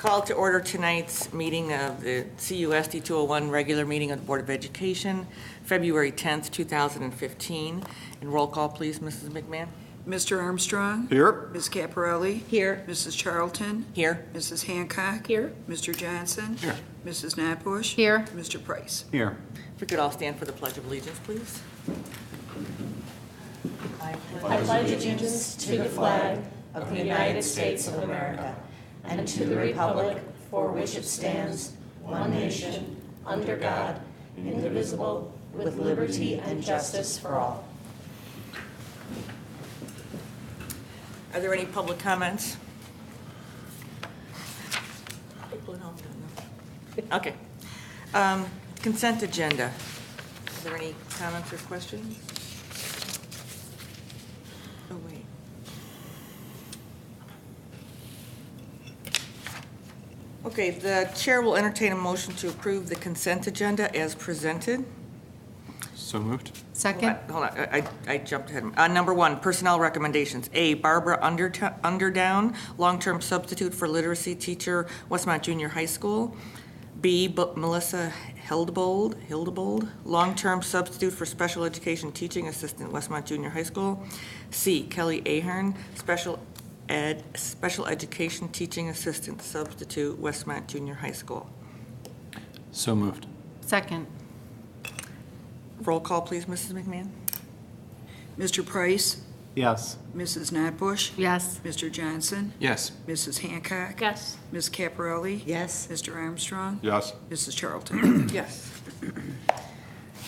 Call to order tonight's meeting of the CUSD 201 regular meeting of the Board of Education, February 10th, 2015. And roll call, please, Mrs. McMahon. Mr. Armstrong? Here. Ms. Caparelli? Here. Mrs. Charlton? Here. Mrs. Hancock? Here. Mr. Johnson? Here. Mrs. Knapbush? Here. Mr. Price? Here. If we could all stand for the Pledge of Allegiance, please. I pledge allegiance to the flag of the United States of America and to the republic for which it stands, one nation, under God, indivisible, with liberty and justice for all. Are there any public comments? Okay. Consent agenda. Are there any comments or questions? Oh, wait. Okay, the chair will entertain a motion to approve the consent agenda as presented. So moved. Second. Hold on, I jumped ahead. Number one, personnel recommendations. A, Barbara Underdown, long-term substitute for literacy teacher, Westmont Junior High School. B, Melissa Hildebold, long-term substitute for special education teaching assistant, Westmont Junior High School. C, Kelly Ahern, special education teaching assistant substitute, Westmont Junior High School. So moved. Second. Roll call, please, Mrs. McMahon. Mr. Price? Yes. Mrs. Knapbush? Yes. Mr. Johnson? Yes. Mrs. Hancock? Yes. Ms. Caparelli? Yes. Mr. Armstrong? Yes. Mrs. Charlton? Yes.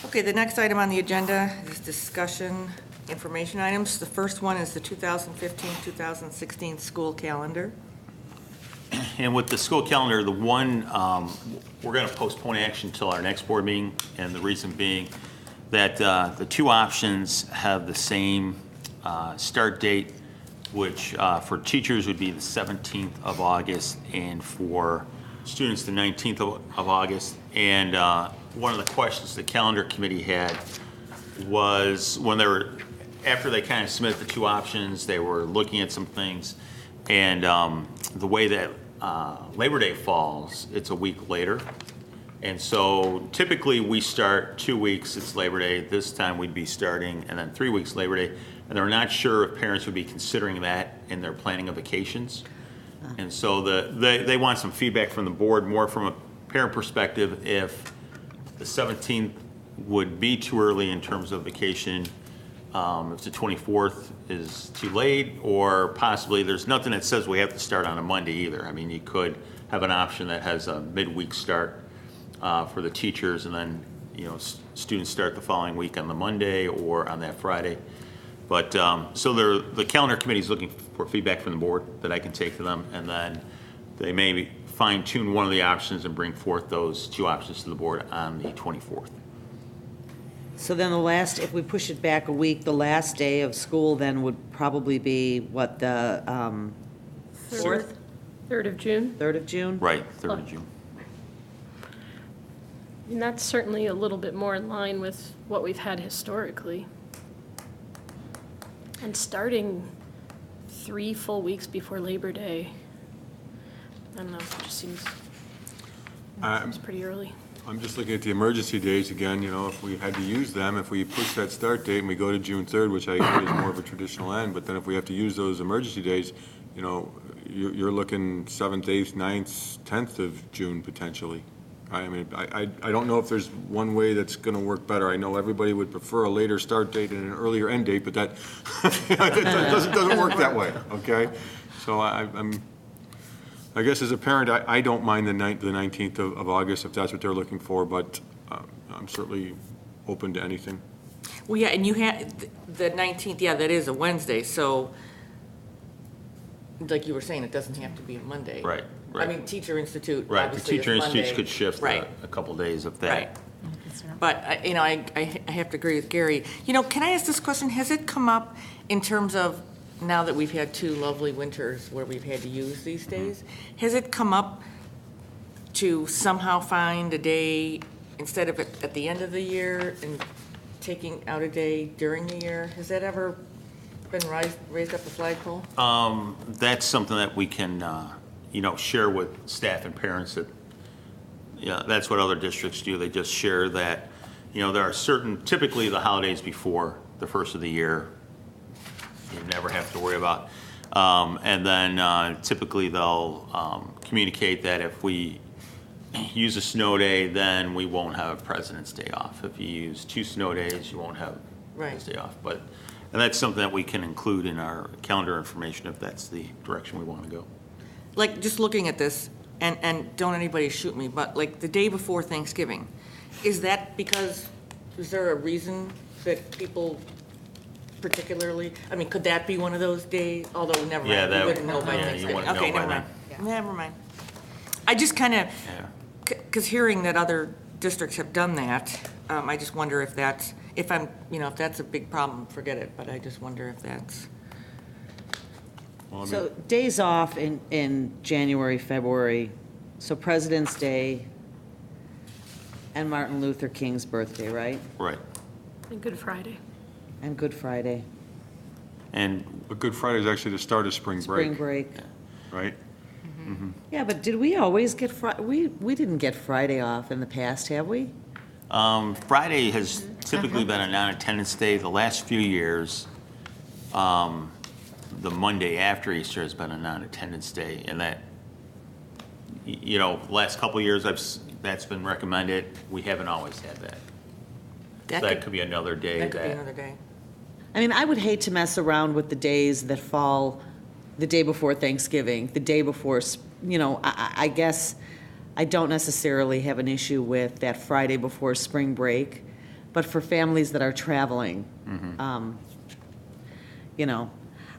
Okay, the next item on the agenda is discussion information items. The first one is the 2015-2016 school calendar. And with the school calendar, the one, we're going to postpone action until our next board meeting, and the reason being that the two options have the same start date, which for teachers would be the 17th of August, and for students, the 19th of August. And one of the questions the calendar committee had was when they were, after they kind of submitted the two options, they were looking at some things, and the way that Labor Day falls, it's a week later. And so typically we start 2 weeks, it's Labor Day. This time we'd be starting, and then 3 weeks Labor Day. And they're not sure if parents would be considering that in their planning of vacations. And so they want some feedback from the board, more from a parent perspective, if the 17th would be too early in terms of vacation, if the 24th is too late, or possibly there's nothing that says we have to start on a Monday either. I mean, you could have an option that has a midweek start for the teachers, and then students start the following week on the Monday or on that Friday. But so the calendar committee is looking for feedback from the board that I can take to them, and then they may fine tune one of the options and bring forth those two options to the board on the 24th. So then if we push it back a week, the last day of school then would probably be what, the 4th? 3rd of June. 3rd of June? Right, 3rd of June. And that's certainly a little bit more in line with what we've had historically. And starting 3 full weeks before Labor Day, I don't know, it just seems pretty early. I'm just looking at the emergency days again, if we had to use them, if we push that start date and we go to June 3rd, which I agree is more of a traditional end, but then if we have to use those emergency days, you're looking 7th, 8th, 9th, 10th of June potentially. I mean, I don't know if there's one way that's going to work better. I know everybody would prefer a later start date and an earlier end date, but that it doesn't work that way, okay? So I guess as a parent, I don't mind the 19th of August if that's what they're looking for, but I'm certainly open to anything. Well, yeah, and you had the 19th, yeah, that is a Wednesday, so like you were saying, it doesn't have to be a Monday. Right. I mean, Teacher Institute, Right, the obviously, teacher is institutes Monday. could shift Right. a couple days of that. Right. But, I have to agree with Gary. Can I ask this question? Has it come up in terms of, now that we've had 2 lovely winters where we've had to use these days, has it come up to somehow find a day instead of at the end of the year and taking out a day during the year? Has that ever been raised up the flagpole? That's something that we can, share with staff and parents that, that's what other districts do. They just share that, there are certain, typically the holidays before the first of the year, you never have to worry about. And then typically they'll communicate that if we use a snow day, then we won't have President's Day off. If you use 2 snow days, you won't have President's Day off. And that's something that we can include in our calendar information if that's the direction we want to go. Like, just looking at this, and don't anybody shoot me, but like the day before Thanksgiving, is that because, is there a reason that people particularly, I mean, could that be one of those days? Although, never mind, Yeah, we wouldn't know by you Thanksgiving. wouldn't know Okay, by never then. mind. Never mind. I just kind of, because hearing that other districts have done that, I just wonder if that's, if that's a big problem, forget it, but I just wonder if that's. Well, I mean, So days off in January, February, so President's Day and Martin Luther King's birthday, right? Right. And Good Friday. And Good Friday, And but Good Friday is actually the start of spring spring break, break. right? Yeah, but did we always get we didn't get Friday off in the past, have we? Friday has typically been a non-attendance day. The last few years, the Monday after Easter has been a non-attendance day, and that, last couple of years, that's been recommended. We haven't always had that. So that could be another day. That could be another day. I mean, I would hate to mess around with the days that fall the day before Thanksgiving, the day before, I guess I don't necessarily have an issue with that Friday before spring break, but for families that are traveling,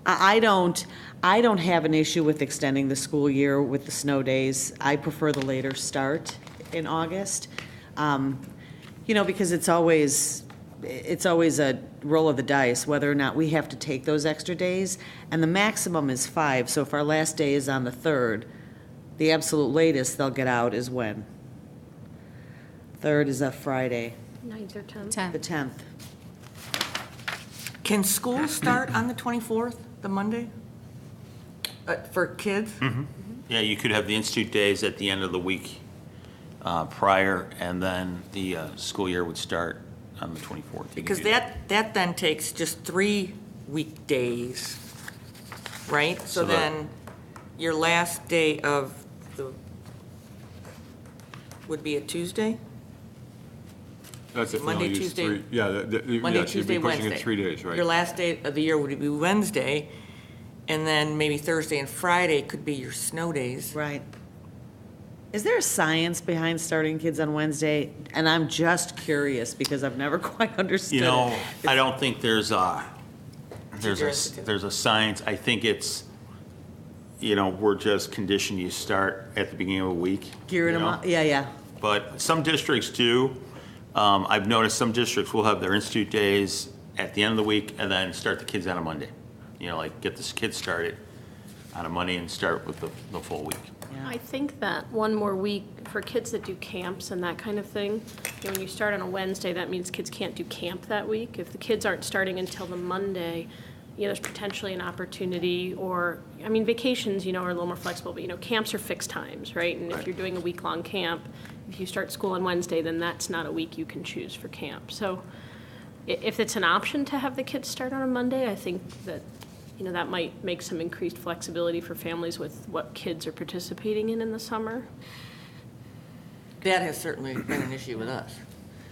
I don't have an issue with extending the school year with the snow days. I prefer the later start in August, because it's always a roll of the dice whether or not we have to take those extra days, and the maximum is 5. So if our last day is on the 3rd, the absolute latest they'll get out is when? 3rd is a Friday, 9th or 10th. the 10th. Can school start on the 24th, the Monday? For kids? Yeah, you could have the institute days at the end of the week prior, and then the school year would start on the 24th. You can Because do that then takes just 3 weekdays, right? So So the- then your last day of the, would be a Tuesday? That's if they Monday, only use Tuesday- 3. Yeah, Monday, yes, you'd Tuesday, be pushing Wednesday. it 3 days, right? Your last day of the year would be Wednesday, and then maybe Thursday and Friday could be your snow days. Right. Is there a science behind starting kids on Wednesday? And I'm just curious because I've never quite understood it. I don't think there's a Institute. there's a science. I think it's, we're just conditioned you start at the beginning of a week. Gearing them up, yeah. But some districts do. I've noticed some districts will have their institute days at the end of the week and then start the kids on a Monday. Like get the kids started on a Monday and start with the full week. I think that one more week for kids that do camps and that kind of thing, when you start on a Wednesday, that means kids can't do camp that week. If the kids aren't starting until the Monday, there's potentially an opportunity, or, vacations, are a little more flexible, but, camps are fixed times, right? And if you're doing a week-long camp, if you start school on Wednesday, then that's not a week you can choose for camp. So if it's an option to have the kids start on a Monday, I think that, that might make some increased flexibility for families with what kids are participating in the summer. That has certainly been an issue with us,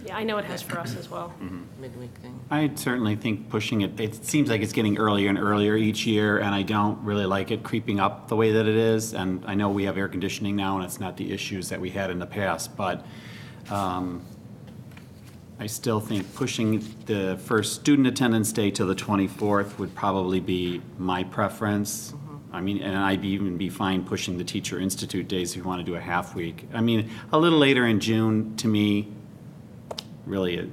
Yeah, I know it has for us as well. midweek thing. I certainly think pushing it seems like it's getting earlier and earlier each year, and I don't really like it creeping up the way that it is. And I know we have air conditioning now, and it's not the issues that we had in the past, but I still think pushing the first student attendance day to the 24th would probably be my preference. And I'd even be fine pushing the teacher institute days if you want to do a half week. A little later in June, to me, really,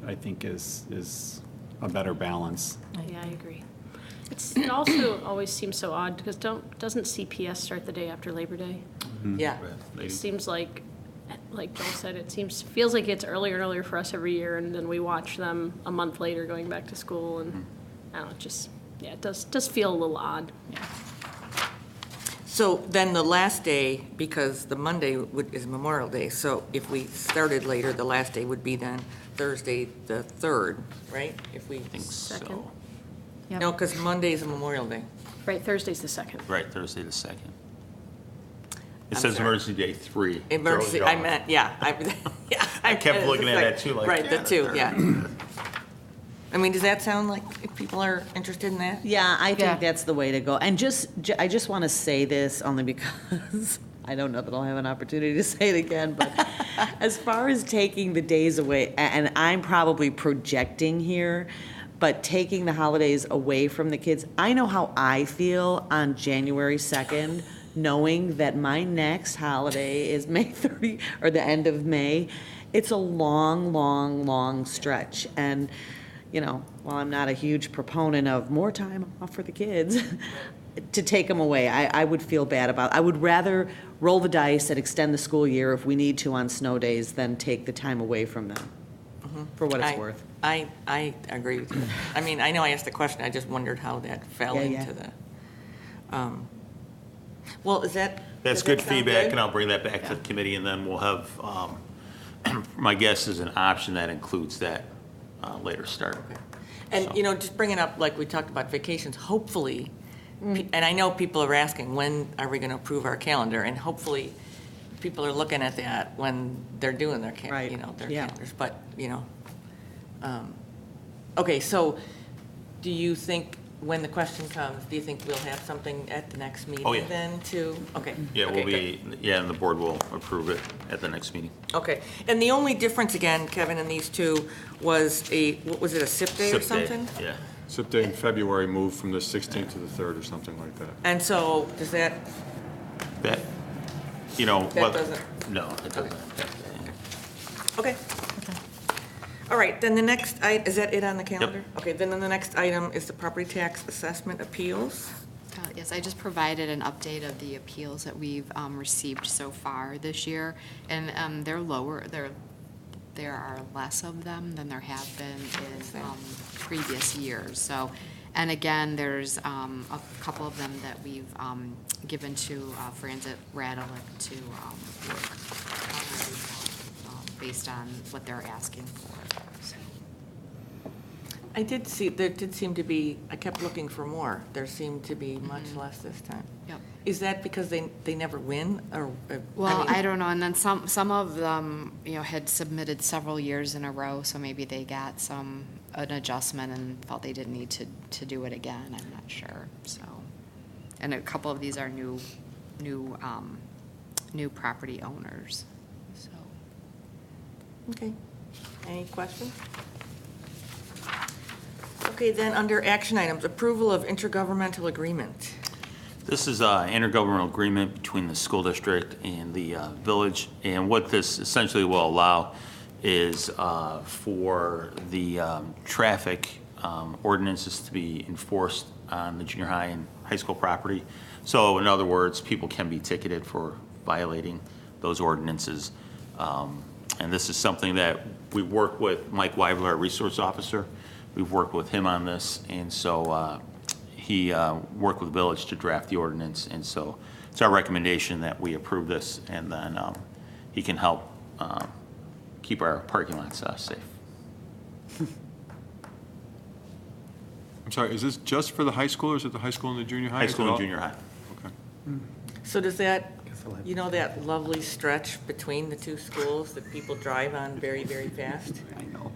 I think is a better balance. Yeah, I agree. It also always seems so odd, because doesn't CPS start the day after Labor Day? Yeah. It seems like Joel said, feels like it's earlier and earlier for us every year, and then we watch them a month later going back to school, and I don't know, it does feel a little odd. So then the last day, because the Monday is Memorial Day, so if we started later, the last day would be then Thursday, the 3rd, right? If we, think Second. so. Yep. no, because Monday is a Memorial Day. Right, Thursday's the 2nd. Right, Thursday the 2nd. It I'm says sorry. emergency day 3. Emergency, I meant, yeah. Yeah. I kept meant looking it's at that too, like, Right, yeah, the the 2, third. yeah. I mean, does that sound like if people are interested in that? Yeah, I Yeah. think that's the way to go. And I just want to say this only because I don't know that I'll have an opportunity to say it again, but as far as taking the days away, and I'm probably projecting here, but taking the holidays away from the kids, I know how I feel on January 2nd, knowing that my next holiday is May 30, or the end of May. It's a long, long, long stretch. And you know, while I'm not a huge proponent of more time off for the kids, to take them away, I would feel bad about. I would rather roll the dice and extend the school year if we need to on snow days than take the time away from them, for what it's worth. I agree with you. I mean, I know I asked the question, I just wondered how that fell Yeah, yeah. into the, well, is that? That's does good that sound feedback, good? and I'll bring that back to Yeah. the committee, and then we'll have, my guess is an option that includes that later start. And, you know, just bringing up, like we talked about vacations, hopefully, and I know people are asking, when are we going to approve our calendar? And hopefully, people are looking at that when they're doing their, Right, you know, their yeah. calendars. But, you know, okay, so do you think, when the question comes, do you think we'll have something at the next meeting Oh, yeah. then to, okay? Yeah, okay, we'll be, yeah, and the board will approve it at the next meeting. Okay, and the only difference again, Kevin, in these two was what was it, a SIP day or SIP day, something? Yeah. SIP day in February moved from the 16th to the 3rd or something like that. And so, does that, That, you know, That whether- doesn't- no, it doesn't. affect okay. All right, then the next, is that it on the calendar? Okay, then the next item is the property tax assessment appeals. Yes, I just provided an update of the appeals that we've received so far this year, and they're lower, there are less of them than there have been in previous years. So, and again, there's a couple of them that we've given to Francis Radelick to work on, based on what they're asking for. So. I did see, there did seem to be, I kept looking for more. There seemed to be much less this time. Yep. Is that because they never win, or? Well, mean- I don't know, and then some of them, you know, had submitted several years in a row, so maybe they got an adjustment and felt they didn't need to do it again, I'm not sure, so. And a couple of these are new property owners, so. Okay. Any questions? Okay, then, under action items, approval of intergovernmental agreement. This is an intergovernmental agreement between the school district and the village, and what this essentially will allow is for the traffic ordinances to be enforced on the junior high and high school property. So in other words, people can be ticketed for violating those ordinances. And this is something that we work with Mike Weibler, our resource officer. We've worked with him on this, and so he worked with the village to draft the ordinance, and so it's our recommendation that we approve this, and then he can help keep our parking lots safe. I'm sorry, is this just for the high school, or is it the high school and the junior high? High Is it school and all? junior high. Okay. So does that, you know that lovely stretch between the two schools that people drive on very, very fast? I know.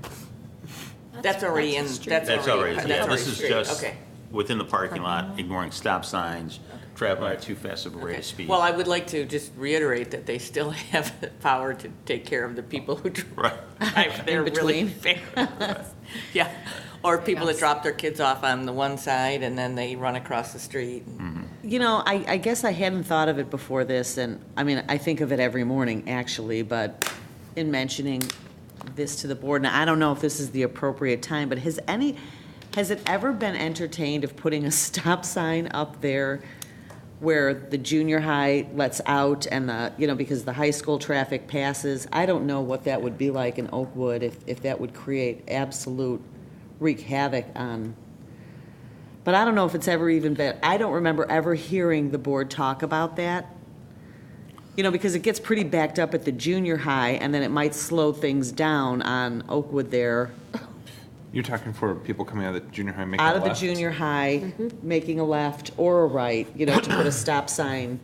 That's already in, That's already, yeah, this is straight. just Okay. within the parking lot, ignoring stop signs, traveling at too fast of a rate of speed. Well, I would like to just reiterate that they still have the power to take care of the people who Right. drive there really between. fast. Yeah, or people that Yes. drop their kids off on the one side and then they run across the street. You know, I guess I hadn't thought of it before this, and, I mean, I think of it every morning, actually, but in mentioning this to the board, and I don't know if this is the appropriate time, but has it ever been entertained of putting a stop sign up there where the junior high lets out and because the high school traffic passes? I don't know what that would be like in Oakwood, if that would create absolute wreak havoc on But I don't know if it's ever even been, I don't remember ever hearing the board talk about that. You know, because it gets pretty backed up at the junior high, and then it might slow things down on Oakwood there. You're talking for people coming out of the junior high making a Out of the left? junior high, making a left or a right, you know, to put a stop sign,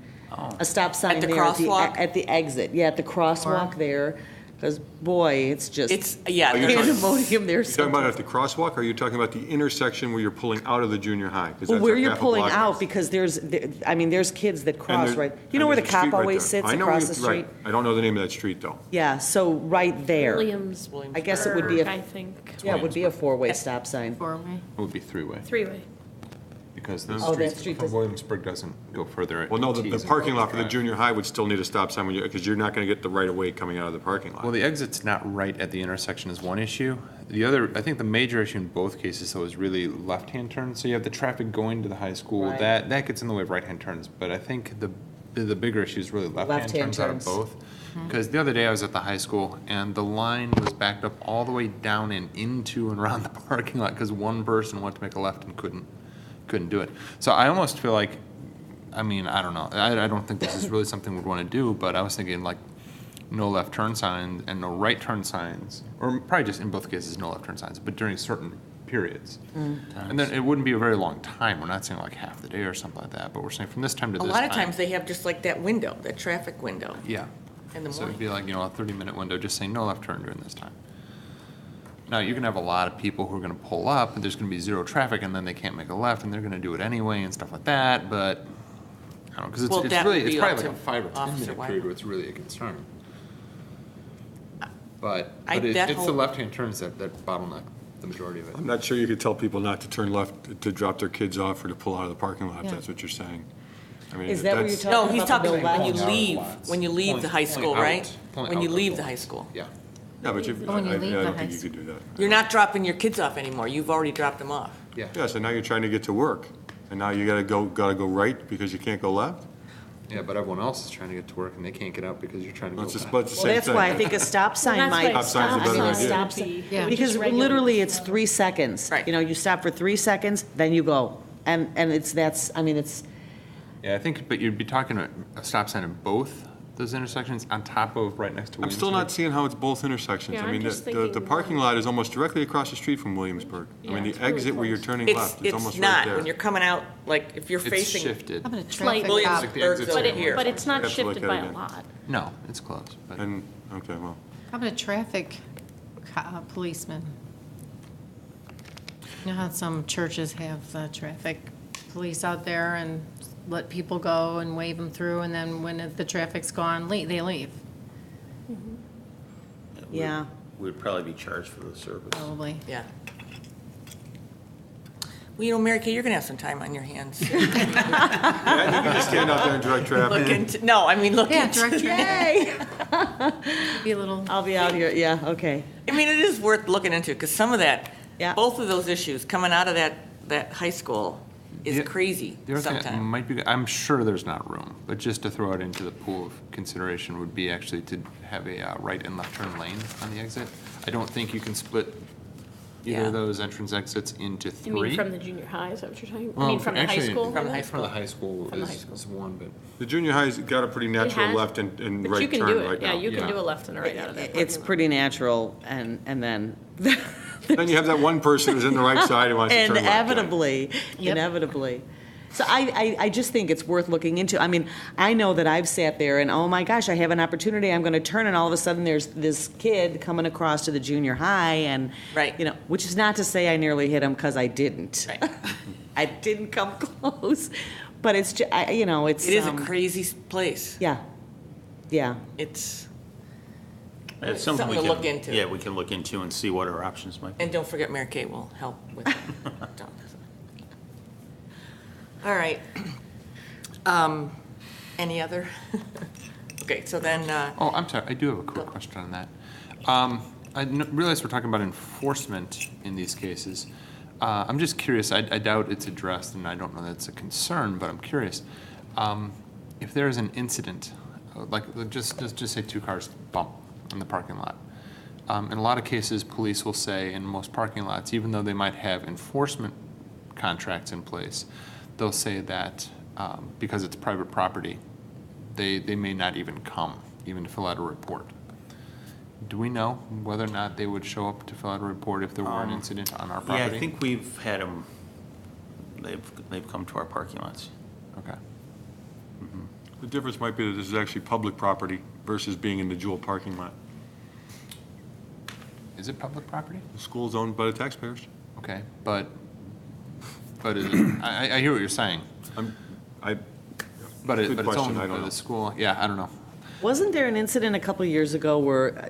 a stop sign At the there crosswalk? at the exit. Yeah, at the crosswalk there, because boy, it's just It's, yeah. Are you there's- pandemonium there You're talking about sometimes. at the crosswalk, or are you talking about the intersection where you're pulling out of the junior high? 'Cause Well, that's where like you're half a pulling block. out, because I mean, there's kids that cross, And right? there- You know and where the there's a street cop right always there. sits I know across where the you- right. street? I don't know the name of that street, though. Yeah, so right there. Williams. I guess it would be I a, think. yeah, it would be a four-way stop sign. Four-way. It would be three-way, Three-way. because the Oh, that street street from does- Williamsburg doesn't go further. Well, no, It the tees parking and lot for the drive. junior high would still need a stop sign because you're not going to get the right of way coming out of the parking lot. Well, the exit's not right at the intersection is one issue. The other, I think the major issue in both cases, though, is really left-hand turns. So you have the traffic going to the high school, Right. that gets in the way of right-hand turns. But I think the bigger issue is really left-hand Left-hand turns out of turns. both. Because the other day I was at the high school, and the line was backed up all the way down and into and around the parking lot, because one person wanted to make a left and couldn't do it. So I almost feel like, I mean, I don't know, I don't think this is really something we'd want to do, but I was thinking like, no left turn signs and no right turn signs, or probably just in both cases, no left turn signs, but during certain periods. And then it wouldn't be a very long time, we're not saying like half the day or something like that, but we're saying from this time to A this lot of time. times they have just like that window, that traffic window Yeah. in the So it'd morning. be like, a 30-minute window, just saying no left turn during this time. Now, you're gonna have a lot of people who are gonna pull up, and there's gonna be zero traffic, and then they can't make a left, and they're gonna do it anyway and stuff like that, but, I don't know, because Well, it's that really, would it's be probably up like a to 5 or 10 Officer minute Weimer. period where it's really a concern. But that it's the whole- left-hand turns that bottleneck the majority of it. I'm not sure you could tell people not to turn left to drop their kids off or to pull out of the parking lot, if Yeah. that's what you're saying. I mean, Is that what you're that's- talking about? No, he's the talking no when you left? leave, when you leave the high Pulling school, out, right? pulling When you out leave of the the- high school. Yeah. Yeah, but When you I leave the don't high think you could do that. You're not dropping your kids off anymore. You've already dropped them off. Yeah. Yeah, so now you're trying to get to work, and now you gotta go right because you can't go left? Yeah, but everyone else is trying to get to work, and they can't get out because you're trying to go Well, it's back. but it's the Well, same that's why I thing. think a stop sign Well, might. that's why Stop sign's a better a idea. stop sign Yeah. would Because just regulate literally, it's slow. 3 seconds. Right. You know, you stop for 3 seconds, then you go. And I mean, it's, Yeah, I think, but you'd be talking a stop sign at both those intersections on top of right next to I'm Williamsburg. still not seeing how it's both intersections. Yeah, I I'm mean, just the thinking parking lot is almost directly across the street from Williamsburg. I Yeah, mean, it's the really exit where you're close. turning left, it's almost It's right not, there. when you're coming out, like, if you're It's facing shifted. How about a Slightly. traffic Williams- cop? the exit's over But here. but it's not Have to look shifted at by it a again. lot. No, it's close, but. And, okay, well, How about a traffic policeman? You know how some churches have traffic police out there and let people go and wave them through, and then when the traffic's gone, they leave, yeah. We'd probably be charged for the service. probably. Yeah. Well, you know, Mary Kay, you're gonna have some time on your hands. yeah, you can just stand out there and direct traffic. Look into, no, I mean, look Yeah, into, direct traffic. Yay! Be a little, I'll be out here, yeah, okay. I mean, it is worth looking into, because some of that, Yeah. both of those issues coming out of that high school is The- crazy The other thing that sometimes. might be, I'm sure there's not room, but just to throw it into the pool of consideration would be actually to have a right and left turn lane on the exit. I don't think you can split either Yeah. of those entrance exits into You three. mean from the junior high, is that what you're talking about? I Well, mean, from the high actually, school? From the high From the high school From the high is school. is one, but. The junior high's got a pretty natural has- left and But right you can turn do right it, yeah, now. you can Yeah. do a left and a right out of that It's parking lot. pretty natural, and then, Then you have that one person who's in the right side who wants to turn left. right. inevitably. So I just think it's worth looking into. I mean, I know that I've sat there and, oh my gosh, I have an opportunity, I'm gonna turn, and all of a sudden, there's this kid coming across to the junior high, and, Right. you know, which is not to say I nearly hit him, because I didn't. Right. I didn't come close, but it's, you know, it's. It is a crazy place. Yeah, yeah. It's, It's something we Something to can, look into. yeah, we can look into and see what our options might be. and don't forget Mary Kay will help with that. Don't. All right. Any other? Okay, so then, Oh, I'm sorry, I do have a quick question on that. Realize we're talking about enforcement in these cases. I'm just curious, I doubt it's addressed, and I don't know that it's a concern, but I'm curious. If there is an incident, like, just say two cars bump in the parking lot. In a lot of cases, police will say in most parking lots, even though they might have enforcement contracts in place, they'll say that because it's private property, they may not even come, even to fill out a report. Do we know whether or not they would show up to fill out a report if there were an incident on our property? Yeah, I think we've had them, they've come to our parking lots. Okay. The difference might be that this is actually public property versus being in the Jewel parking lot. Is it public property? The school's owned by the taxpayers. Okay, but is it, I hear what you're saying, I, but Good it's question, owned I by don't know. the school. Yeah, I don't know. Wasn't there an incident a couple years ago where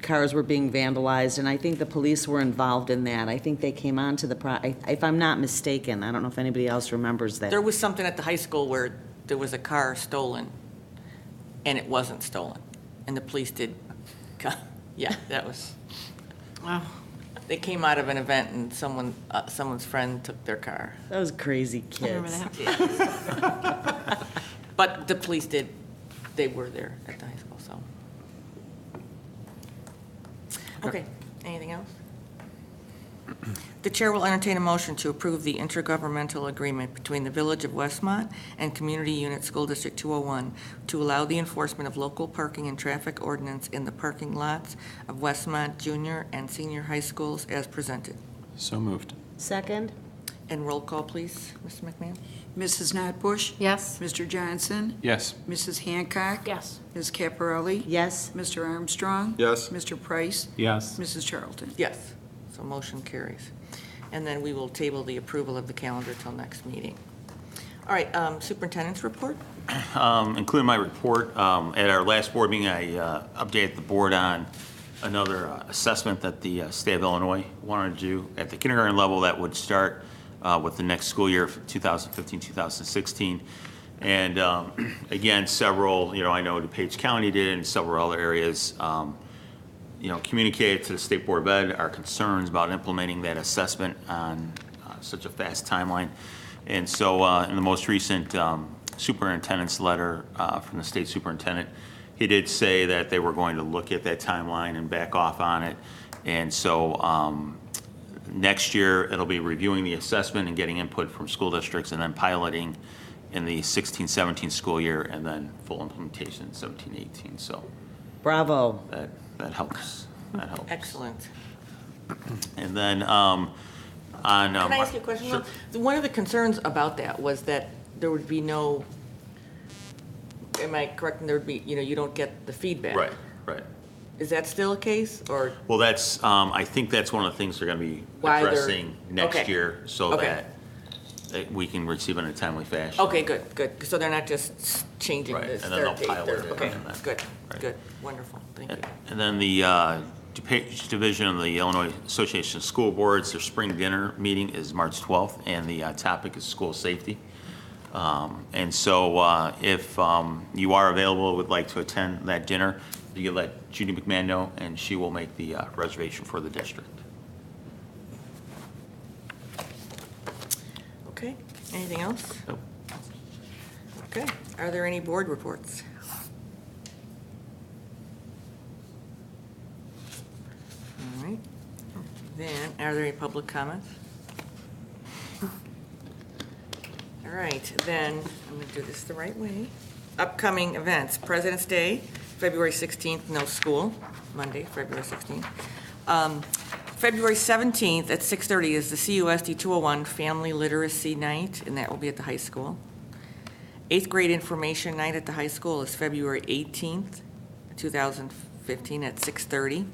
cars were being vandalized, and I think the police were involved in that? I think they came onto the if I'm not mistaken, I don't know if anybody else remembers that. There was something at the high school where there was a car stolen, and it wasn't stolen, and the police did, yeah, that was, Wow. they came out of an event and someone's friend took their car. That was crazy kids. But the police did, they were there at the high school, so. Okay, anything else? The chair will entertain a motion to approve the intergovernmental agreement between the Village of Westmont and Community Unit School District 201 to allow the enforcement of local parking and traffic ordinance in the parking lots of Westmont Junior and Senior High Schools as presented. So moved. Second? And roll call, please, Mr. McMahon? Mrs. Notbush? Yes. Mr. Johnson? Yes. Mrs. Hancock? Yes. Ms. Caparelli? Yes. Mr. Armstrong? yes, Mr. Price? Yes. Mrs. Charlton? Yes, so motion carries. And then we will table the approval of the calendar till next meeting. All right, superintendent's report? Including my report, at our last board meeting, I updated the board on another assessment that the state of Illinois wanted to do at the kindergarten level that would start with the next school year, 2015-2016. And again, several, I know DuPage County did and several other areas, communicated to the State Board of Ed our concerns about implementing that assessment on such a fast timeline. And so in the most recent superintendent's letter from the state superintendent, he did say that they were going to look at that timeline and back off on it. And so next year, it'll be reviewing the assessment and getting input from school districts and then piloting in the 16-17 school year and then full implementation in 17-18. So Bravo. that helps. That helps. Excellent. And then Can I ask you a question? Sure. though? One of the concerns about that was that there would be no, am I correct, and there would be, you don't get the feedback? Right. Is that still a case, or? Well, that's, I think that's one of the things they're going to be Why they're- addressing next okay. year so Okay. that we can receive it in a timely fashion. Okay, good. So they're not just changing Right, the and then start they'll date? pilot it Okay, and then- good, right. good, wonderful, thank you. And then the DuPage Division of the Illinois Association of School Boards, their spring dinner meeting is March 12th, and the topic is school safety. And so if you are available, would like to attend that dinner, you can let Judy McMahon know, and she will make the reservation for the district. Okay, anything else? Nope. Okay, are there any board reports? All right, then, are there any public comments? All right, then, I'm gonna do this the right way. Upcoming events, President's Day, February 16th, no school, Monday, February 16th. February 17th at 6:30 is the CUSD 201 Family Literacy Night, and that will be at the high school. 8th grade information night at the high school is February 18th, 2015 at 6:30.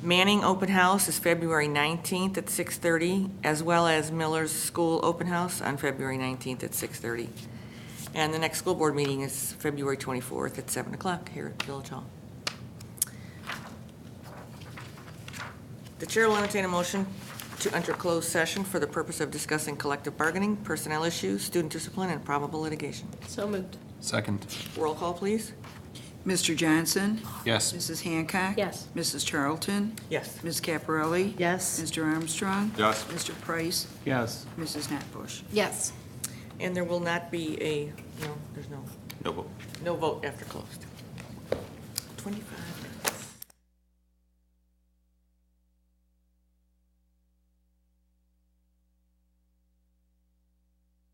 Manning Open House is February 19th at 6:30, as well as Miller's School Open House on February 19th at 6:30. And the next school board meeting is February 24th at 7 o'clock here at Village Hall. The chair will entertain a motion to enter closed session for the purpose of discussing collective bargaining, personnel issues, student discipline, and probable litigation. So moved. Second. Roll call, please. Mr. Johnson? Yes. Mrs. Hancock? Yes. Mrs. Charlton? Yes. Ms. Caparelli? Yes. Mr. Armstrong? yes. Mr. Price? Yes. Mrs. Notbush? Yes. And there will not be there's No vote. no vote after closed. 25.